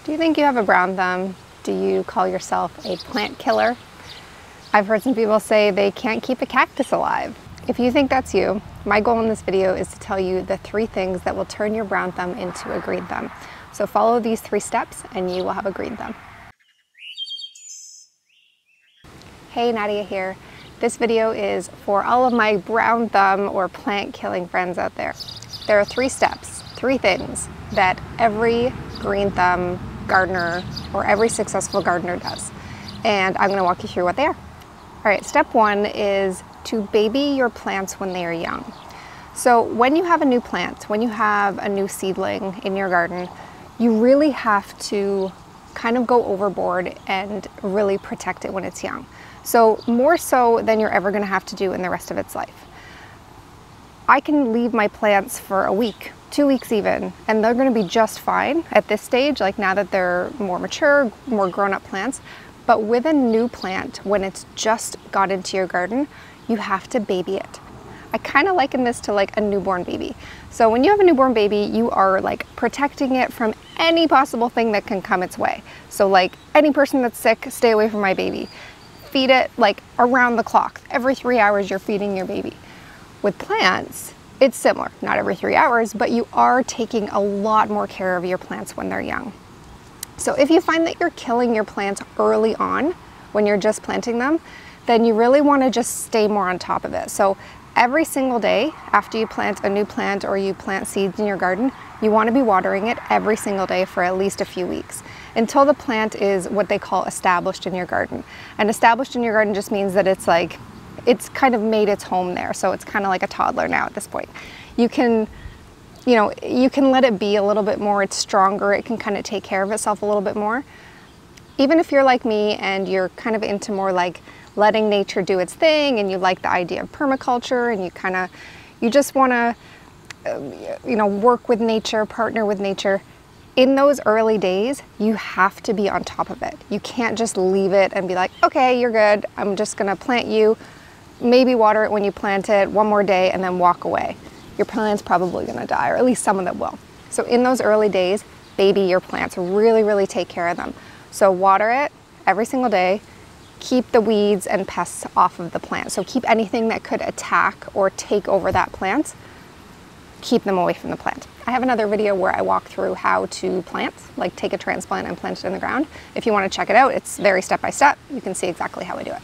Do you think you have a brown thumb? Do you call yourself a plant killer? I've heard some people say they can't keep a cactus alive. If you think that's you, my goal in this video is to tell you the 3 things that will turn your brown thumb into a green thumb. So follow these 3 steps and you will have a green thumb. Hey, Nadia here. This video is for all of my brown thumb or plant killing friends out there. There are 3 steps, 3 things that every green thumb gardener or every successful gardener does. And I'm going to walk you through what they are. All right, step 1 is to baby your plants when they are young. So when you have a new plant, when you have a new seedling in your garden, you really have to kind of go overboard and really protect it when it's young. So more so than you're ever going to have to do in the rest of its life. I can leave my plants for a week, 2 weeks even, and they're going to be just fine at this stage, like now that they're more mature, more grown-up plants. But with a new plant, when it's just got into your garden, you have to baby it. I kind of liken this to like a newborn baby. So when you have a newborn baby, you are like protecting it from any possible thing that can come its way. So like any person that's sick, stay away from my baby. Feed it like around the clock. Every 3 hours you're feeding your baby. With plants, it's similar. Not every 3 hours, but you are taking a lot more care of your plants when they're young. So if you find that you're killing your plants early on when you're just planting them, then you really want to just stay more on top of it. So every single day after you plant a new plant or you plant seeds in your garden, you want to be watering it every single day for at least a few weeks until the plant is what they call established in your garden. And established in your garden just means that it's like, it's kind of made its home there. So it's kind of like a toddler now at this point. You can let it be a little bit more, it's stronger, it can kind of take care of itself a little bit more. Even if you're like me and you're kind of into more like letting nature do its thing and you like the idea of permaculture and you just want to work with nature, partner with nature, in those early days you have to be on top of it. You can't just leave it and be like, okay, you're good, I'm just gonna plant you, maybe water it when you plant it, one more day, and then walk away. Your plant's probably gonna die, or at least some of them will. So in those early days, baby your plants, really take care of them. So water it every single day, keep the weeds and pests off of the plant. So keep anything that could attack or take over that plant, keep them away from the plant. I have another video where I walk through how to plant, like take a transplant and plant it in the ground. If you want to check it out, it's very step by step. You can see exactly how I do it.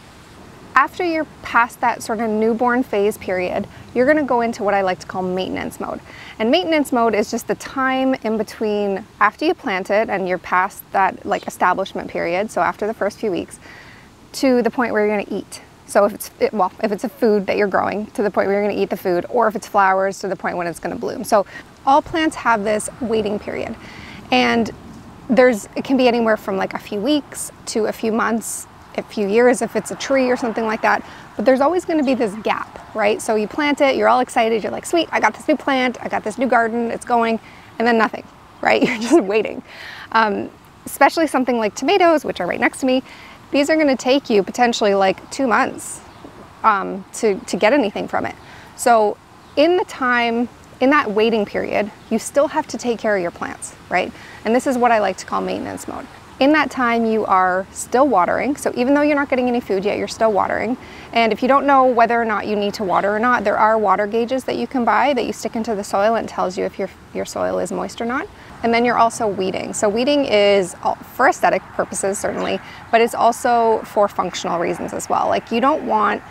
After you're past that sort of newborn phase period, you're going to go into what I like to call maintenance mode. And maintenance mode is just the time in between after you plant it and you're past that like establishment period, so after the first few weeks, to the point where you're going to eat. So if it's a food that you're growing, to the point where you're going to eat the food, or if it's flowers, to the point when it's going to bloom. So all plants have this waiting period, and it can be anywhere from like a few weeks to a few months, a few years if it's a tree or something like that. But there's always going to be this gap, right? So you plant it, you're all excited, you're like, sweet, I got this new plant, I got this new garden, it's going, and then nothing, right? You're just waiting. Especially something like tomatoes, which are right next to me. These are going to take you potentially like 2 months to get anything from it. So in that waiting period, you still have to take care of your plants, right? And this is what I like to call maintenance mode. In that time, you are still watering. So even though you're not getting any food yet, you're still watering. And if you don't know whether or not you need to water or not, there are water gauges that you can buy that you stick into the soil and it tells you if your soil is moist or not. And then you're also weeding. So weeding is for aesthetic purposes, certainly, but it's also for functional reasons as well. Like you don't want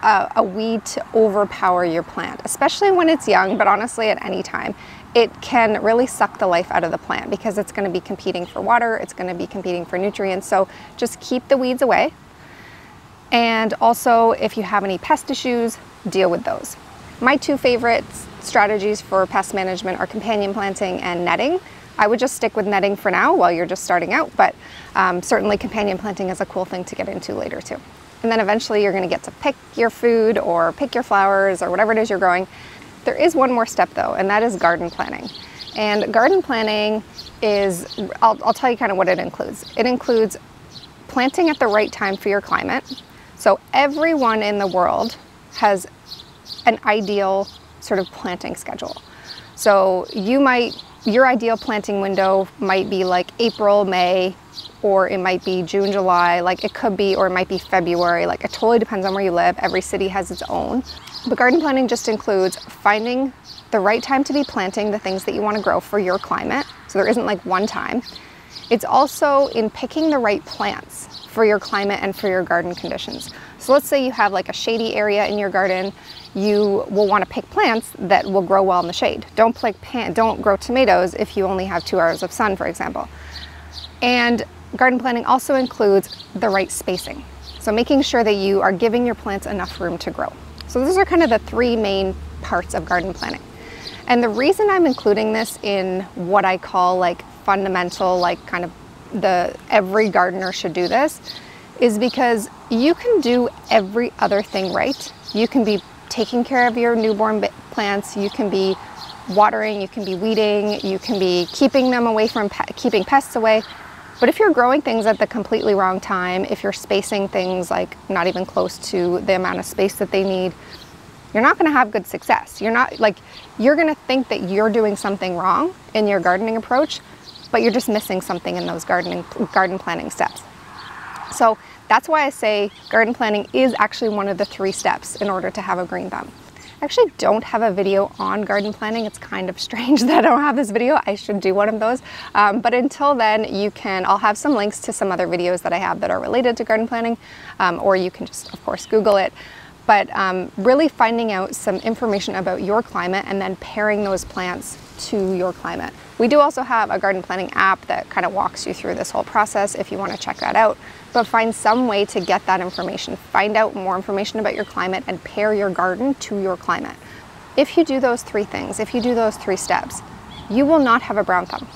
a weed to overpower your plant, especially when it's young, but honestly at any time. It can really suck the life out of the plant because it's going to be competing for water, it's going to be competing for nutrients. So just keep the weeds away. And also, if you have any pest issues, deal with those. My 2 favorite strategies for pest management are companion planting and netting. I would just stick with netting for now while you're just starting out, but certainly companion planting is a cool thing to get into later too. And then eventually you're going to get to pick your food or pick your flowers or whatever it is you're growing. There is one more step though, and that is garden planning. And garden planning is, I'll tell you kind of what it includes. It includes planting at the right time for your climate. So everyone in the world has an ideal sort of planting schedule. So you might your ideal planting window might be like April, May, or it might be June, July, like it could be, or it might be February. Like it totally depends on where you live. Every city has its own. But garden planning just includes finding the right time to be planting the things that you want to grow for your climate. So there isn't like one time. It's also in picking the right plants for your climate and for your garden conditions. So let's say you have like a shady area in your garden. You will want to pick plants that will grow well in the shade. Don't grow tomatoes if you only have 2 hours of sun, for example. And garden planning also includes the right spacing. So making sure that you are giving your plants enough room to grow. So those are kind of the 3 main parts of garden planning. And the reason I'm including this in what I call like fundamental, like kind of every gardener should do this, is because you can do every other thing right. You can be taking care of your newborn plants, you can be watering, you can be weeding, you can be keeping them away from keeping pests away. But if you're growing things at the completely wrong time, if you're spacing things like not even close to the amount of space that they need, you're not going to have good success. You're going to think that you're doing something wrong in your gardening approach, but you're just missing something in those garden planning steps. So that's why I say garden planning is actually one of the 3 steps in order to have a green thumb. I actually don't have a video on garden planning. It's kind of strange that I don't have this video. I should do one of those. But until then, I'll have some links to some other videos that I have that are related to garden planning, or you can just, of course, Google it. But really finding out some information about your climate and then pairing those plants to your climate. We do also have a garden planning app that kind of walks you through this whole process if you want to check that out. But find some way to get that information. Find out more information about your climate and pair your garden to your climate. If you do those 3 things, if you do those 3 steps, you will not have a brown thumb.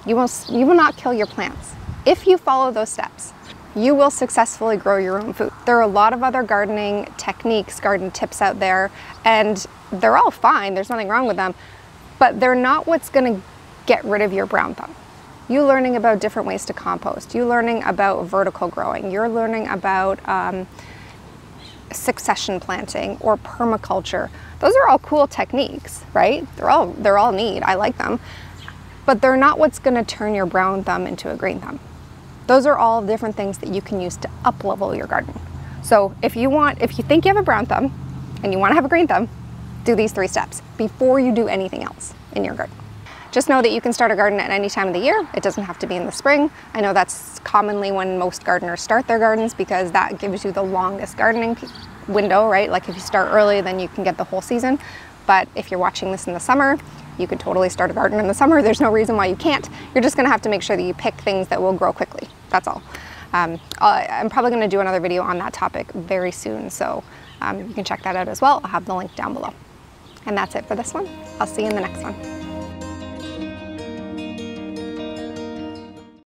You will not kill your plants. If you follow those steps, you will successfully grow your own food. There are a lot of other gardening techniques, garden tips out there, and they're all fine. There's nothing wrong with them, but they're not what's going to get rid of your brown thumb. You learning about different ways to compost, you learning about vertical growing, you're learning about succession planting or permaculture. Those are all cool techniques, right? They're all neat. I like them, but they're not what's going to turn your brown thumb into a green thumb. Those are all different things that you can use to up-level your garden. So if you think you have a brown thumb and you want to have a green thumb, do these 3 steps before you do anything else in your garden. Just know that you can start a garden at any time of the year. It doesn't have to be in the spring. I know that's commonly when most gardeners start their gardens because that gives you the longest gardening window, right? Like if you start early, then you can get the whole season. But if you're watching this in the summer, you could totally start a garden in the summer. There's no reason why you can't. You're just gonna have to make sure that you pick things that will grow quickly. That's all. I'm probably gonna do another video on that topic very soon, so you can check that out as well. I'll have the link down below. And that's it for this one. I'll see you in the next one.